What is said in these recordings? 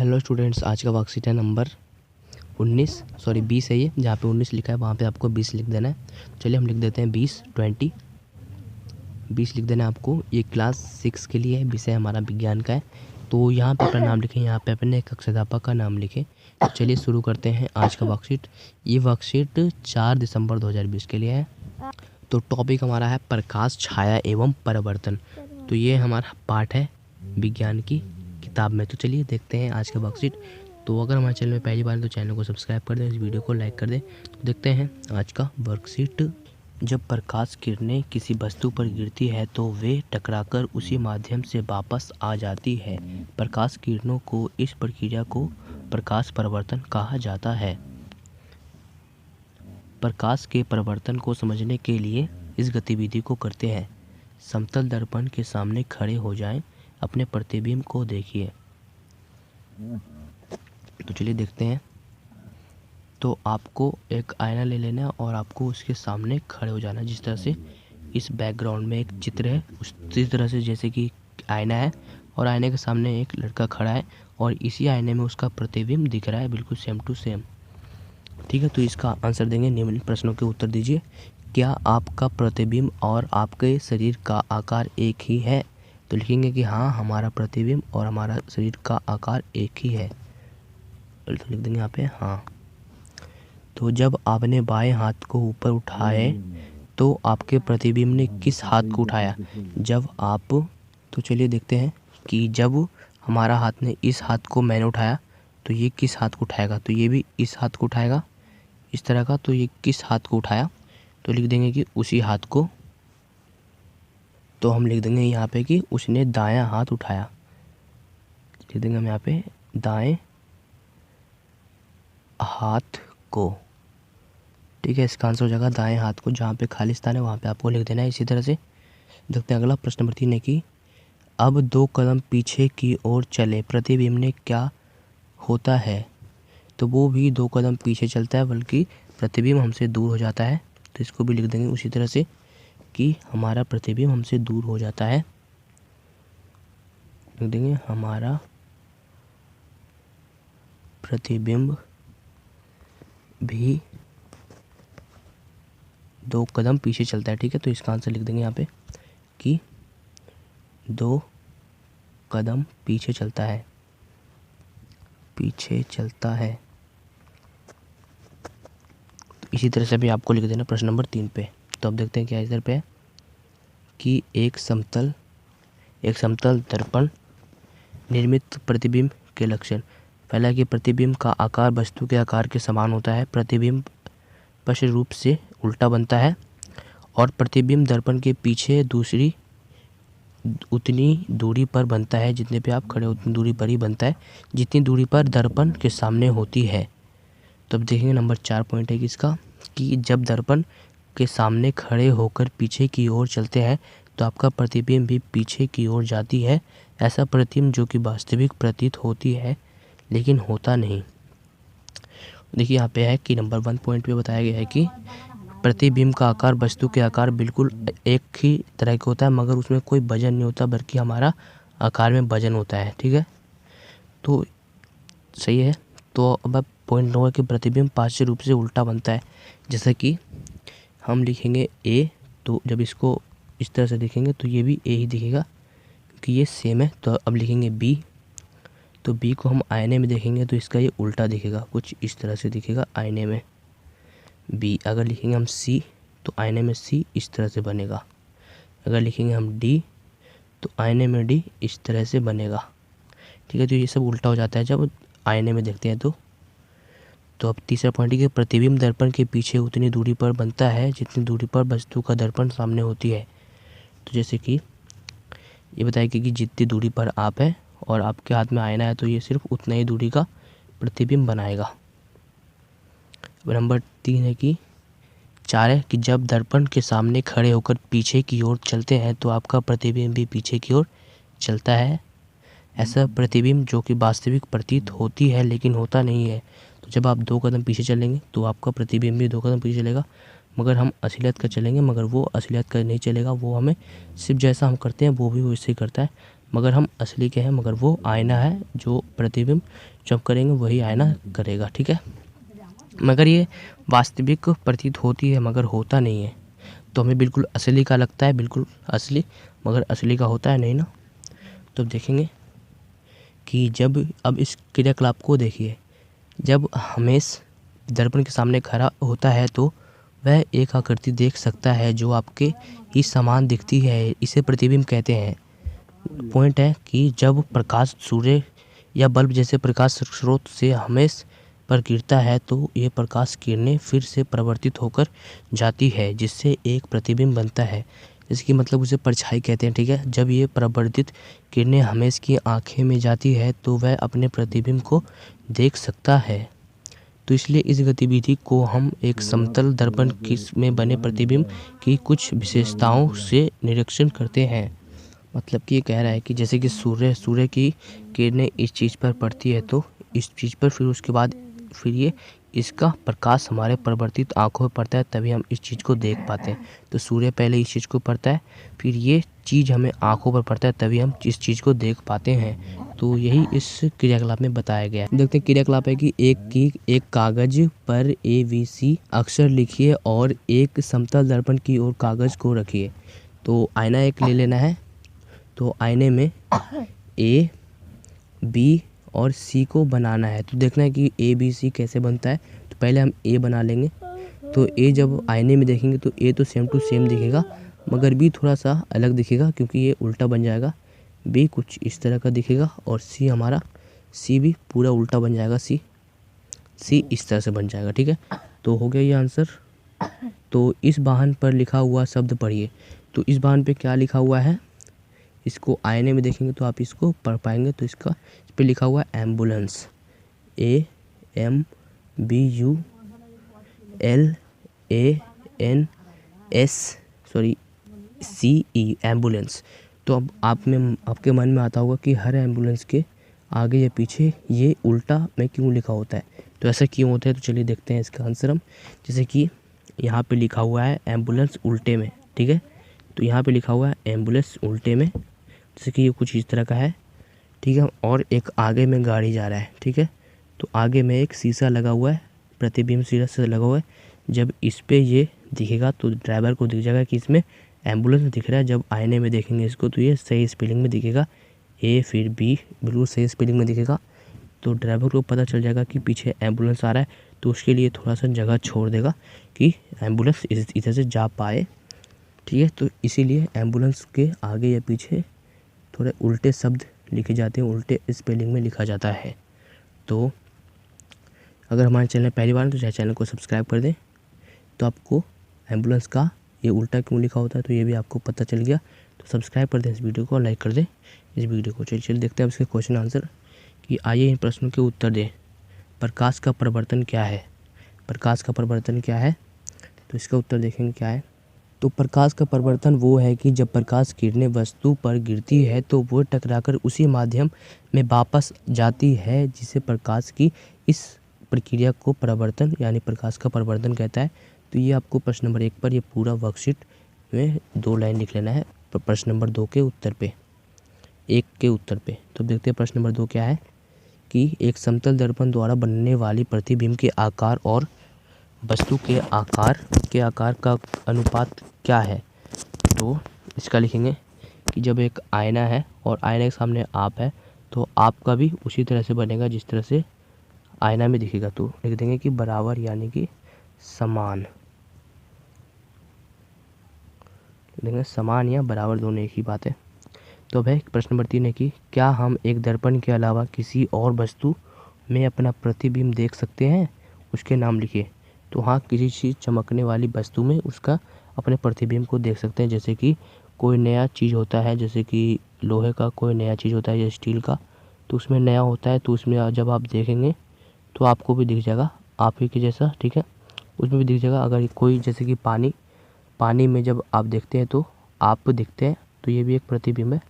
Hello students, आज का worksheet है नंबर 20 है ये, जहाँ पे 19 लिखा है वहाँ पे आपको 20 लिख देना है। चलिए हम लिख देते हैं 20 लिख देना है आपको। ये क्लास 6 के लिए है, विषय हमारा विज्ञान का है। तो यहाँ पे अपना नाम लिखें, यहाँ पे अपने कक्षाध्यापक का नाम लिखें। तो चलिए शुरू करते हैं आज का वर्कशीट। ये वर्कशीट 4 दिसंबर 2020 के लिए है। तो टॉपिक हमारा है प्रकाश, छाया एवं परावर्तन। तो ये हमारा पार्ट है विज्ञान की किताब में। तो चलिए देखते हैं आज का वर्कशीट। तो अगर हमारे चैनल में पहली बार है तो चैनल को सब्सक्राइब कर दें, इस वीडियो को लाइक कर दें। तो देखते हैं आज का वर्कशीट। जब प्रकाश किरणें किसी वस्तु पर गिरती है तो वे टकराकर उसी माध्यम से वापस आ जाती है। प्रकाश किरणों को इस प्रक्रिया को प्रकाश परावर्तन कहा जाता है। प्रकाश के परावर्तन को समझने के लिए इस गतिविधि को करते हैं। समतल दर्पण के सामने खड़े हो जाएं, अपने प्रतिबिंब को देखिए। तो चलिए देखते हैं। तो आपको एक आईना ले लेना है और आपको उसके सामने खड़े हो जाना है। जिस तरह से इस बैकग्राउंड में एक चित्र है उसी तरह से, जैसे कि आईना है और आईने के सामने एक लड़का खड़ा है और इसी आईने में उसका प्रतिबिंब दिख रहा है, बिल्कुल सेम टू सेम। ठीक है, तो इसका आंसर देंगे। निम्न प्रश्नों के उत्तर दीजिए। क्या आपका प्रतिबिंब और आपके शरीर का आकार एक ही है? तो लिखेंगे कि हाँ, हमारा प्रतिबिंब और हमारा शरीर का आकार एक ही है। तो लिख देंगे यहाँ पे हाँ। तो जब आपने बाएं हाथ को ऊपर उठाए तो आपके प्रतिबिंब ने किस हाथ को उठाया? जब आप तो चलिए देखते हैं कि जब हमारा हाथ ने इस हाथ को मैंने उठाया तो ये किस हाथ को उठाएगा? तो ये भी इस हाथ को उठाएगा इस तरह का। तो ये किस हाथ को उठाया? तो लिख देंगे कि उसी हाथ को। तो हम लिख देंगे यहाँ पे कि उसने दायां हाथ उठाया। लिख देंगे हम यहाँ पे दाएं हाथ को। ठीक है, इसका आंसर हो जाएगा दाएं हाथ को। जहाँ पे खाली स्थान है वहाँ पे आपको लिख देना है। इसी तरह से देखते हैं अगला प्रश्न नंबर 3 है कि अब 2 कदम पीछे की ओर चले, प्रतिबिंब ने क्या होता है? तो वो भी 2 कदम पीछे चलता है, बल्कि प्रतिबिंब हमसे दूर हो जाता है। तो इसको भी लिख देंगे उसी तरह से कि हमारा प्रतिबिंब हमसे दूर हो जाता है। लिख देंगे हमारा प्रतिबिंब भी 2 कदम पीछे चलता है। ठीक है, तो इसका आंसर लिख देंगे यहाँ पे कि 2 कदम पीछे चलता है, पीछे चलता है। तो इसी तरह से भी आपको लिख देना प्रश्न नंबर 3 पे। तो अब देखते हैं क्या इधर पे है कि एक समतल दर्पण निर्मित प्रतिबिंब के लक्षण। पहला कि प्रतिबिंब का आकार वस्तु के आकार के समान होता है, प्रतिबिंब स्पष्ट रूप से उल्टा बनता है और प्रतिबिंब दर्पण के पीछे दूसरी उतनी दूरी पर बनता है जितने पे आप खड़े हो उतनी दूरी पर ही बनता है जितनी दूरी पर दर्पण के सामने होती है। तो अब देखेंगे नंबर 4 पॉइंट है कि इसका कि जब दर्पण के सामने खड़े होकर पीछे की ओर चलते हैं तो आपका प्रतिबिंब भी पीछे की ओर जाती है। ऐसा प्रतिबिंब जो कि वास्तविक प्रतीत होती है लेकिन होता नहीं। देखिए यहाँ पे है कि नंबर 1 पॉइंट पे बताया गया है कि प्रतिबिंब का आकार वस्तु के आकार बिल्कुल एक ही तरह का होता है, मगर उसमें कोई वजन नहीं होता, बल्कि हमारा आकार में वजन होता है। ठीक है, तो सही है। तो अब पॉइंट नंबर कि प्रतिबिंब पार्श्व रूप से उल्टा बनता है। जैसा कि हम लिखेंगे ए, तो जब इसको इस तरह से लिखेंगे तो ये भी ए ही दिखेगा क्योंकि ये सेम है। तो अब लिखेंगे बी, तो बी को हम आईने में देखेंगे तो इसका ये उल्टा दिखेगा, कुछ इस तरह से दिखेगा आईने में बी। अगर लिखेंगे हम सी तो आईने में सी इस तरह से बनेगा। अगर लिखेंगे हम डी तो आईने में डी इस तरह से बनेगा। ठीक है, तो ये सब उल्टा हो जाता है जब आईने में देखते हैं तो अब तीसरा पॉइंट है कि प्रतिबिंब दर्पण के पीछे उतनी दूरी पर बनता है जितनी दूरी पर वस्तु का दर्पण सामने होती है। तो जैसे कि ये बताया कि जितनी दूरी पर आप है और आपके हाथ में आईना है तो ये सिर्फ उतना ही दूरी का प्रतिबिंब बनाएगा। नंबर 3 है कि 4 है कि जब दर्पण के सामने खड़े होकर पीछे की ओर चलते हैं तो आपका प्रतिबिंब भी पीछे की ओर चलता है। ऐसा प्रतिबिंब जो कि वास्तविक प्रतीत होती है लेकिन होता नहीं है। तो जब आप 2 कदम पीछे चलेंगे तो आपका प्रतिबिंब भी 2 कदम पीछे चलेगा, मगर हम असलियत का चलेंगे, मगर वो असलियत का नहीं चलेगा। वो हमें सिर्फ जैसा हम करते हैं वो भी वैसे ही करता है, मगर हम असली के हैं, मगर वो आईना है जो प्रतिबिंब जब करेंगे वही आईना करेगा, ठीक है। मगर ये वास्तविक प्रतीत होती है मगर होता नहीं है, तो हमें बिल्कुल असली का लगता है, बिल्कुल असली, मगर असली का होता है नहीं ना। तो अब देखेंगे कि जब अब इस क्रियाकलाप को देखिए, जब हमेश दर्पण के सामने खड़ा होता है तो वह एक आकृति देख सकता है जो आपके ही समान दिखती है, इसे प्रतिबिंब कहते हैं। पॉइंट है कि जब प्रकाश सूर्य या बल्ब जैसे प्रकाश स्रोत से हमेश पर गिरता है तो ये प्रकाश किरणें फिर से परिवर्तित होकर जाती है, जिससे एक प्रतिबिंब बनता है। इसकी मतलब उसे परछाई कहते हैं, ठीक है। जब ये परिवर्तित किरणें हमेश की आंखें में जाती है तो वह अपने प्रतिबिंब को देख सकता है। तो इसलिए इस गतिविधि को हम एक समतल दर्पण में बने प्रतिबिंब की कुछ विशेषताओं से निरीक्षण करते हैं। मतलब कि ये कह रहा है कि जैसे कि सूर्य की किरणें इस चीज़ पर पड़ती है तो इस चीज़ पर, फिर उसके बाद फिर ये इसका प्रकाश हमारे परिवर्तित आँखों में पड़ता है, तभी हम इस चीज़ को देख पाते हैं। तो सूर्य पहले इस चीज़ को पड़ता है, फिर ये चीज़ हमें आँखों पर पड़ता है, तभी हम इस चीज़ को देख पाते हैं। तो यही इस क्रियाकलाप में बताया गया है। देखते हैं क्रियाकलाप है कि एक कागज पर ABC अक्षर लिखिए और एक समतल दर्पण की ओर कागज को रखिए। तो आईना एक ले लेना है, तो आईने में A, B और C को बनाना है। तो देखना है कि ABC कैसे बनता है। तो पहले हम A बना लेंगे। तो A जब आईने में देखेंगे तो A तो सेम टू सेम दिखेगा, मगर B थोड़ा सा अलग दिखेगा क्योंकि ये उल्टा बन जाएगा। B कुछ इस तरह का दिखेगा और C भी पूरा उल्टा बन जाएगा। C इस तरह से बन जाएगा, ठीक है। तो हो गया ये आंसर। तो इस वाहन पर लिखा हुआ शब्द पढ़िए। तो इस वाहन पे क्या लिखा हुआ है, इसको आईने में देखेंगे तो आप इसको पढ़ पाएंगे। तो इस पे लिखा हुआ है एम्बुलेंस, AMBULANCE, एम्बुलेंस। तो अब आपके मन में आता होगा कि हर एम्बुलेंस के आगे या पीछे ये उल्टा में क्यों लिखा होता है, तो ऐसा क्यों होता है। तो चलिए देखते हैं इसका आंसर हम। जैसे कि यहाँ पे लिखा हुआ है एम्बुलेंस उल्टे में, ठीक है। तो यहाँ पे लिखा हुआ है एम्बुलेंस उल्टे में, जैसे कि ये कुछ इस तरह का है, ठीक है। और एक आगे में गाड़ी जा रहा है, ठीक है। तो आगे में एक शीशा लगा हुआ है, प्रतिबिंब शीशा लगा हुआ है। जब इस पे ये दिखेगा तो ड्राइवर को दिख जाएगा कि इसमें एम्बुलेंस दिख रहा है। जब आईने में देखेंगे इसको तो ये सही स्पेलिंग में दिखेगा, A फिर B बिल्कुल सही स्पेलिंग में दिखेगा। तो ड्राइवर को पता चल जाएगा कि पीछे एम्बुलेंस आ रहा है, तो उसके लिए थोड़ा सा जगह छोड़ देगा कि एम्बुलेंस इधर से जा पाए, ठीक है। तो इसीलिए एम्बुलेंस के आगे या पीछे थोड़े उल्टे शब्द लिखे जाते हैं, उल्टे स्पेलिंग में लिखा जाता है। तो अगर हमारे चैनल पहली बार तो चाहे चैनल को सब्सक्राइब कर दें, तो आपको एम्बुलेंस का ये उल्टा क्यों लिखा होता है तो ये भी आपको पता चल गया। तो सब्सक्राइब कर दें इस वीडियो को, लाइक कर दें इस वीडियो को। चलिए देखते हैं अब इसके क्वेश्चन आंसर कि आइए इन प्रश्नों के उत्तर दें। प्रकाश का परिवर्तन क्या है, प्रकाश का परिवर्तन क्या है, तो इसका उत्तर देखेंगे क्या है। तो प्रकाश का परिवर्तन वो है कि जब प्रकाश किरणें वस्तु पर गिरती है तो वो टकराकर उसी माध्यम में वापस जाती है, जिसे प्रकाश की इस प्रक्रिया को परावर्तन यानी प्रकाश का परिवर्तन कहता है। तो ये आपको प्रश्न नंबर 1 पर ये पूरा वर्कशीट में 2 लाइन लिख लेना है प्रश्न नंबर 2 के उत्तर पे, 1 के उत्तर पे। तो देखते हैं प्रश्न नंबर 2 क्या है कि एक समतल दर्पण द्वारा बनने वाली प्रतिबिंब के आकार और वस्तु के आकार का अनुपात क्या है। तो इसका लिखेंगे कि जब एक आईना है और आईने के सामने आप है तो आपका भी उसी तरह से बनेगा जिस तरह से आईना में दिखेगा। तो लिख देंगे कि बराबर यानी कि समान, देंगे समान या बराबर दोनों एक ही बात है। तो अब है प्रश्न नंबर 3 है कि क्या हम एक दर्पण के अलावा किसी और वस्तु में अपना प्रतिबिंब देख सकते हैं, उसके नाम लिखिए। तो हाँ, किसी चीज़ चमकने वाली वस्तु में उसका अपने प्रतिबिंब को देख सकते हैं। जैसे कि कोई नया चीज़ होता है, जैसे कि लोहे का कोई नया चीज़ होता है या स्टील का, तो उसमें नया होता है तो उसमें जब आप देखेंगे तो आपको भी दिख जाएगा आप ही के जैसा, ठीक है, उसमें भी दिख जाएगा। अगर कोई जैसे कि पानी में जब आप देखते हैं तो आप दिखते हैं, तो ये भी एक प्रतिबिंब है।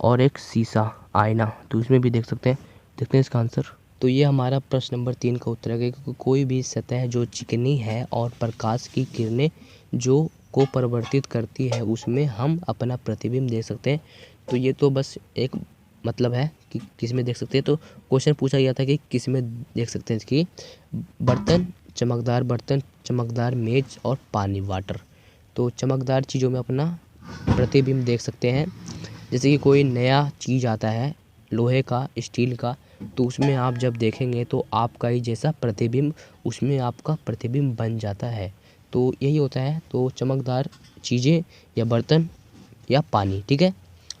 और एक शीशा आईना, तो उसमें भी देख सकते हैं। देखते हैं इसका आंसर। तो ये हमारा प्रश्न नंबर 3 का उत्तर है कि कोई भी सतह जो चिकनी है और प्रकाश की किरणें जो को परिवर्तित करती है उसमें हम अपना प्रतिबिंब देख सकते हैं। तो ये तो बस एक मतलब है कि किस में देख सकते हैं। तो क्वेश्चन पूछा गया था कि किस में देख सकते हैं कि बर्तन, चमकदार मेज और पानी, वाटर। तो चमकदार चीज़ों में अपना प्रतिबिंब देख सकते हैं। जैसे कि कोई नया चीज़ आता है लोहे का, स्टील का, तो उसमें आप जब देखेंगे तो आपका ही जैसा प्रतिबिंब उसमें आपका प्रतिबिंब बन जाता है। तो यही होता है। तो चमकदार चीज़ें या बर्तन या पानी, ठीक है,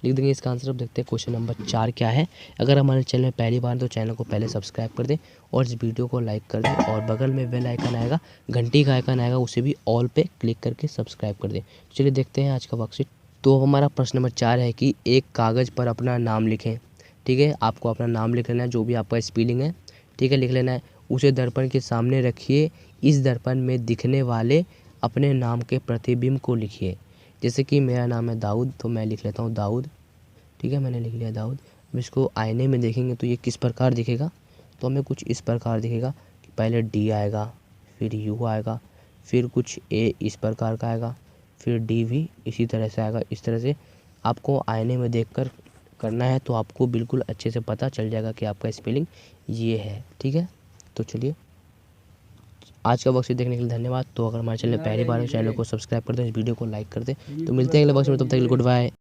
लिख देंगे इसका आंसर। अब देखते हैं क्वेश्चन नंबर 4 क्या है। अगर हमारे चैनल में पहली बार तो चैनल को पहले सब्सक्राइब कर दें और इस वीडियो को लाइक कर दें और बगल में बेल आइकन आएगा, घंटी का आइकन आएगा, उसे भी ऑल पे क्लिक करके सब्सक्राइब कर दें। चलिए देखते हैं आज का वर्कशीट। तो हमारा प्रश्न नंबर 4 है कि एक कागज़ पर अपना नाम लिखें। ठीक है, आपको अपना नाम लिख लेना है, जो भी आपका स्पेलिंग है, ठीक है, लिख लेना है। उसे दर्पण के सामने रखिए। इस दर्पण में दिखने वाले अपने नाम के प्रतिबिंब को लिखिए। जैसे कि मेरा नाम है दाऊद, तो मैं लिख लेता हूँ दाऊद। ठीक है, मैंने लिख लिया दाऊद। अब इसको आईने में देखेंगे तो ये किस प्रकार दिखेगा, तो हमें कुछ इस प्रकार दिखेगा कि पहले डी आएगा, फिर यू आएगा, फिर कुछ ए इस प्रकार का आएगा, फिर डी भी इसी तरह से आएगा। इस तरह से आपको आईने में देखकर करना है, तो आपको बिल्कुल अच्छे से पता चल जाएगा कि आपका स्पेलिंग ये है। ठीक है, तो चलिए आज का वर्कशीट देखने के लिए धन्यवाद। तो अगर हमारे चैनल पहली बार है, चैनल को सब्सक्राइब कर दें, इस वीडियो को लाइक कर दें। तो मिलते हैं अगले वर्कशीट में, तब तक के लिए गुड बाय।